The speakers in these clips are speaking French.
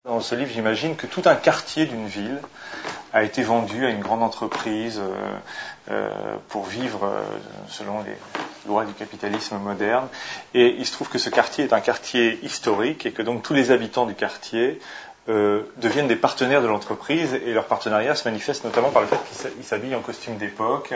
Dans ce livre, j'imagine que tout un quartier d'une ville a été vendu à une grande entreprise pour vivre selon les lois du capitalisme moderne. Et il se trouve que ce quartier est un quartier historique et que donc tous les habitants du quartier deviennent des partenaires de l'entreprise, et leur partenariat se manifeste notamment par le fait qu'ils s'habillent en costume d'époque.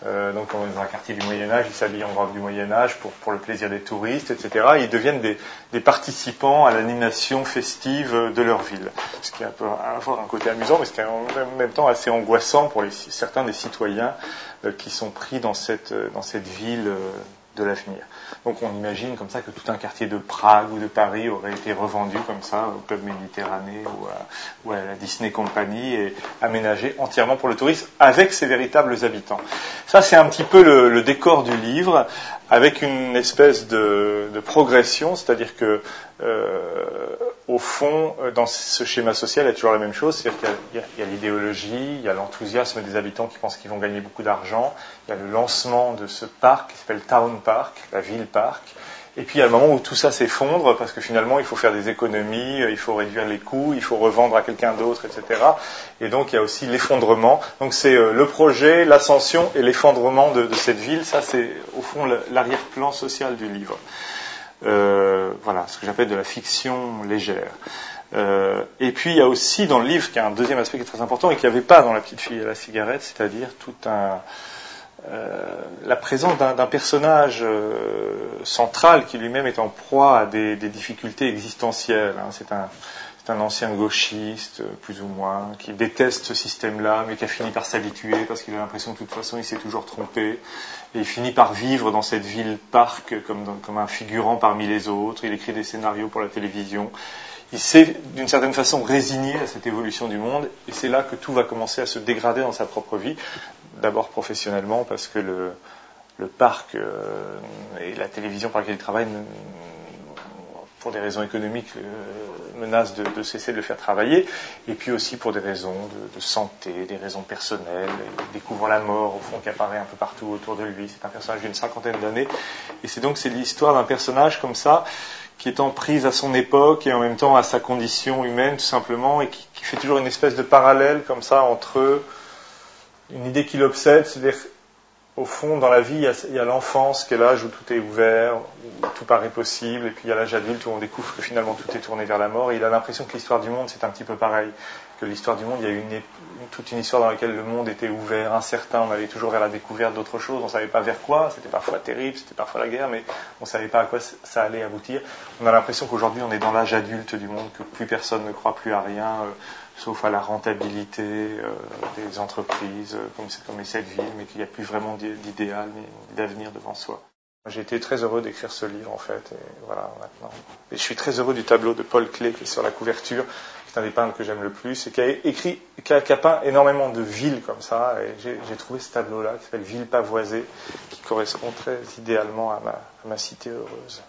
Donc dans un quartier du Moyen-Âge, ils s'habillent en robe du Moyen-Âge pour le plaisir des touristes, etc. Et ils deviennent des participants à l'animation festive de leur ville. Ce qui est à la fois un côté amusant, mais ce qui est en même temps assez angoissant pour certains des citoyens qui sont pris dans cette ville de l'avenir. Donc on imagine comme ça que tout un quartier de Prague ou de Paris aurait été revendu comme ça au Club Méditerranée ou à la Disney Company et aménagé entièrement pour le tourisme avec ses véritables habitants. Ça, c'est un petit peu le décor du livre, avec une espèce de progression, c'est-à-dire que au fond, dans ce schéma social, il y a toujours la même chose, c'est-à-dire qu'il y a l'idéologie, il y a l'enthousiasme des habitants qui pensent qu'ils vont gagner beaucoup d'argent, il y a le lancement de ce parc qui s'appelle Town Park, la ville parc, et puis il y a le moment où tout ça s'effondre, parce que finalement il faut faire des économies, il faut réduire les coûts, il faut revendre à quelqu'un d'autre, etc. Et donc il y a aussi l'effondrement. Donc c'est le projet, l'ascension et l'effondrement de cette ville, ça c'est au fond l'arrière-plan social du livre. Voilà, ce que j'appelle de la fiction légère. Et puis il y a aussi dans le livre, qui a un deuxième aspect qui est très important et qu'il n'y avait pas dans La petite fille et la cigarette, c'est-à-dire la présence d'un personnage central qui lui-même est en proie à des difficultés existentielles. C'est un ancien gauchiste, plus ou moins, qui déteste ce système-là, mais qui a fini par s'habituer parce qu'il a l'impression que de toute façon il s'est toujours trompé. Et il finit par vivre dans cette ville-parc comme un figurant parmi les autres. Il écrit des scénarios pour la télévision. Il s'est d'une certaine façon résigné à cette évolution du monde, et c'est là que tout va commencer à se dégrader dans sa propre vie. D'abord professionnellement, parce que le parc et la télévision par laquelle il travaille, pour des raisons économiques, menacent de cesser de le faire travailler, et puis aussi pour des raisons de santé, des raisons personnelles. Il découvre la mort, au fond, qui apparaît un peu partout autour de lui. C'est un personnage d'une 50aine d'années, et c'est l'histoire d'un personnage comme ça, qui est en prise à son époque et en même temps à sa condition humaine, tout simplement, et qui fait toujours une espèce de parallèle comme ça entre une idée qui l'obsède, c'est-à-dire au fond, dans la vie, il y a l'enfance, qui est l'âge où tout est ouvert, où tout paraît possible, et puis il y a l'âge adulte où on découvre que finalement tout est tourné vers la mort, et il a l'impression que l'histoire du monde, c'est un petit peu pareil, que l'histoire du monde, il y a toute une histoire dans laquelle le monde était ouvert, incertain, on allait toujours vers la découverte d'autre chose, on ne savait pas vers quoi, c'était parfois terrible, c'était parfois la guerre, mais on ne savait pas à quoi ça allait aboutir. On a l'impression qu'aujourd'hui, on est dans l'âge adulte du monde, que plus personne ne croit plus à rien, sauf à la rentabilité des entreprises, comme est cette ville, mais qu'il n'y a plus vraiment d'idéal ni d'avenir devant soi. J'ai été très heureux d'écrire ce livre, en fait, et voilà, maintenant. Et je suis très heureux du tableau de Paul Klee qui est sur la couverture, qui est un des peintres que j'aime le plus, et qui a peint énormément de villes comme ça, et j'ai trouvé ce tableau-là, qui s'appelle Ville pavoisée, qui correspond très idéalement à ma cité heureuse.